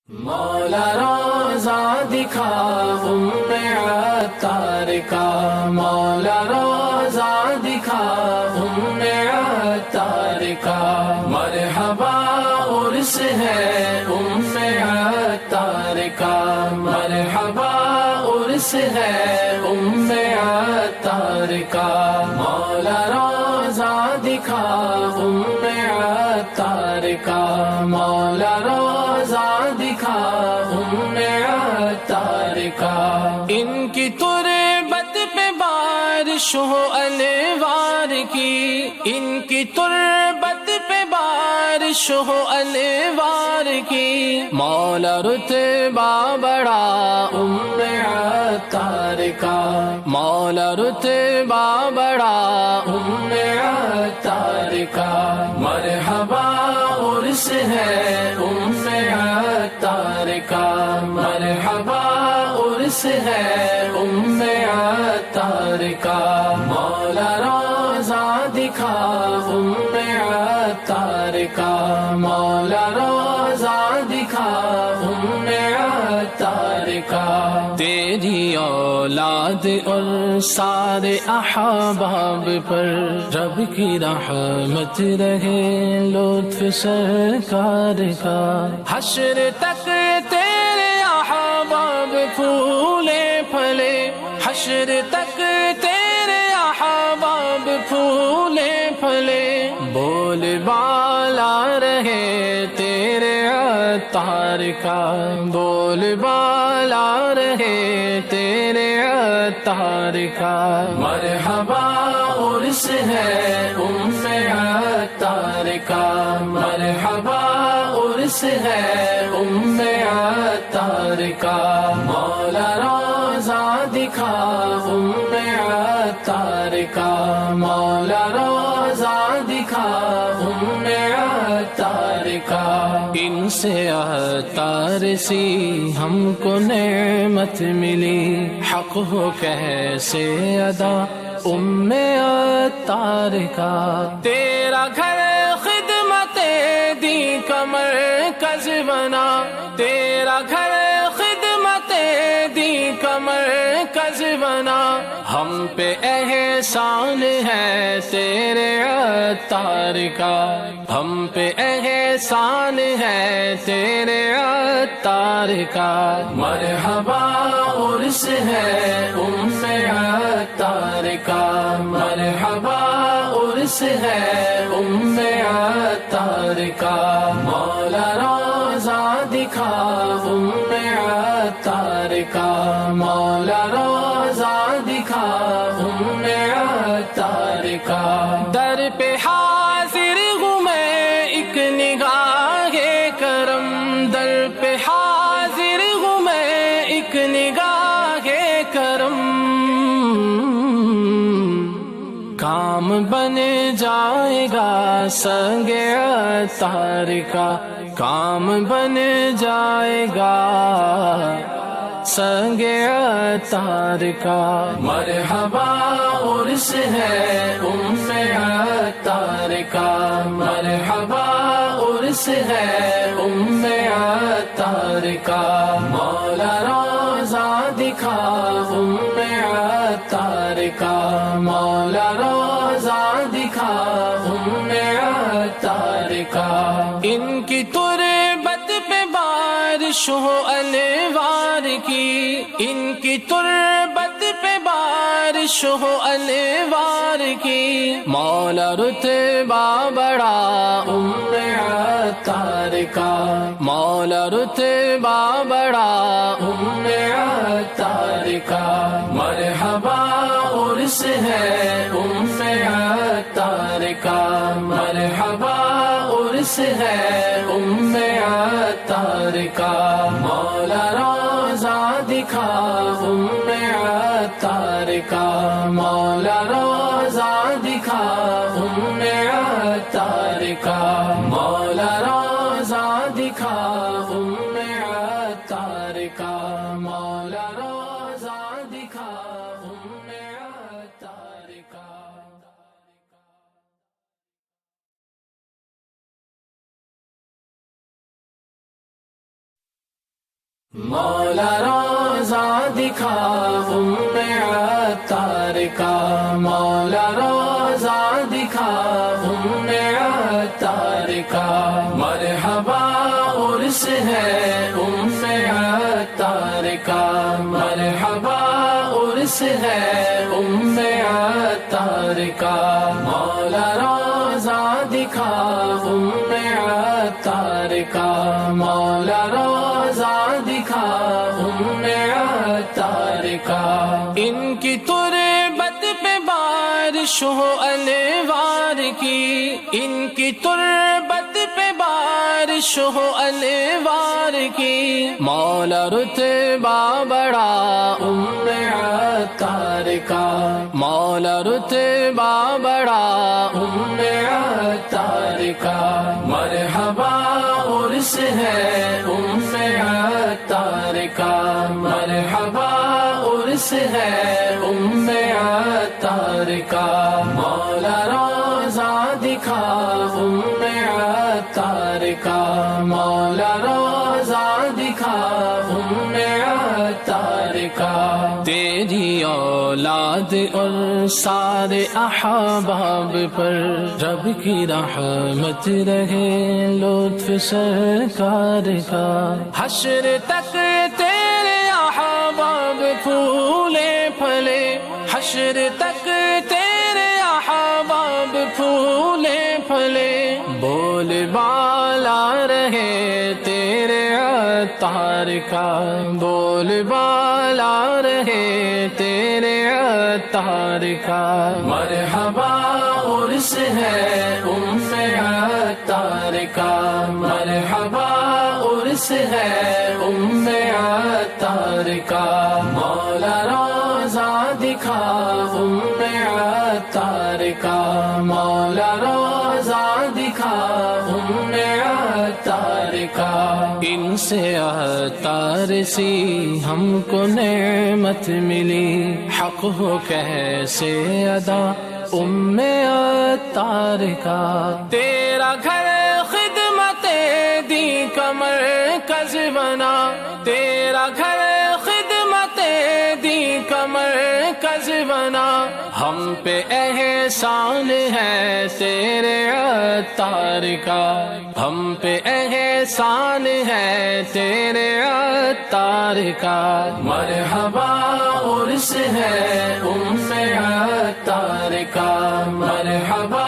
مولا روزہ دکھا عطار کا، مولا روزہ دکھا عطار کا، مرحبا عرس ہے عطار کا، مرحبا عرس ہے عطار کا، مولا روزہ دکھا عطار کا، مولا روزہ دکھا عطار کا، ان کی تربت پہ بارش ہو انوار کی، ان کی تربت پہ بارش ہو انوار کی، مولا رتبہ بڑا عطار کا، مولا رتبہ بڑا عطار کا، مرحبا عرس ہے عطار کا، مرحبا عرس ہے عطار کا، مولا روزہ دکھا عطار کا، مولا روزہ دکھا عطار کا، تیری اولاد اور سارے احباب پر رب کی رحمت رہے، لطف سرکار کا، حشر تک تیرے احباب پھولے پھلے، حشر تک تیرے احباب پھولے پھلے، بول بالا رہے تیرے عطار کا، بول بالا رہے تیرے عطار کا، مرحبا عرس ہے عطار کا، مرحبا عرس ہے عطار کا، مولا روزہ دکھا عطار کا، مولا روزہ دکھا عطار کا، ان سے عطار سی ہم کو نعمت ملی، حق ہو کیسے ادا عطار کا، تیرا گھر خدمت دی کا مرکز بنا، تیرا گھر خدمت دی کا مرکز بنا، ہم پہ احسان ہے تیرے عطار کا، ہم پہ احسان ہے تیرے عطار کا، مرحبا عرس ہے عطار کا، مرحبا عرس ہے عطار کا، مولا روزہ دکھا عطار کا، مولا روزہ دکھا عطار کا، در پہ حاضر ہوں میں ایک نگاہ کرم، در پہ حاضر ہوں میں ایک نگاہ کرم، کام بن جائے گا سنگ عطار کا، کام بن جائے گا سنگ عطار کا، مرحبا عرس ہے عطار کا، مرحبا عرس ہے عطار کا، مولا روزہ دکھا عطار کا، مولا روزہ دکھا عطار کا، ان کی تربت پہ بارش ہو انوار کی، ان کی تربت پہ بارش ہو انوار کی، مولا رتبہ بڑا عطار کا، مولا رتبہ بڑا عطار کا، مرحبا عرس ہے عطار کا، مرحبا عرس ہے عطار کا، مولا روزہ دکھا عطار کا، مولا روزہ دکھا عطار کا، مولا روزہ دکھا عطار کا، مولا روزہ دکھا عطار کا۔ مولا روزہ دکھا عطار کا، مولا روزہ دکھا عطار کا، مرحبا عرس ہے عطار کا، مرحبا عرس ہے عطار کا، مولا روزہ دکھا عطار کا، مولا روزہ دکھا عطار کا، ان کی تربت پہ بارش ہو انوار کی، ان کی تربت پہ بارش ہو انوار کی، مولا رتبہ بڑا عطار کا، مولا رتبہ بڑا عطار کا، مرحبا عرس ہے عطار کا، مرحبا عرس ہے عطار کا، مولا روزہ دکھا عطار کا، مولا روزہ دکھا عطار کا، تیری اولاد اور سارے احباب پر رب کی رحمت رہے، لطف سرکار کا، حشر تک تیرے احباب پھولے پھلے، حشر تک تیرے احباب پھولے پھلے، بول بالا رہے تیرے عطار کا، بول بالا رہے تیرے عطار کا، مرحبا عرس ہے عطار کا، مرحبا عرس ہے عطار کا، مولا روزہ دکھا عطار کا، مولا روزہ دکھا عطار کا، ان سے عطار سی ہم کو نعمت ملی، حق ہو کیسے ادا عطار کا، تیرا گھر خدمت دی کا مرکز بنا، تیرا گھر خدمت دی کا مرکز بنا، ہم پہ احسان ہے تیرے عطار کا، ہم پہ احسان ہے تیرے عطار کا، مرحبا عرس ہے عطار کا، مرحبا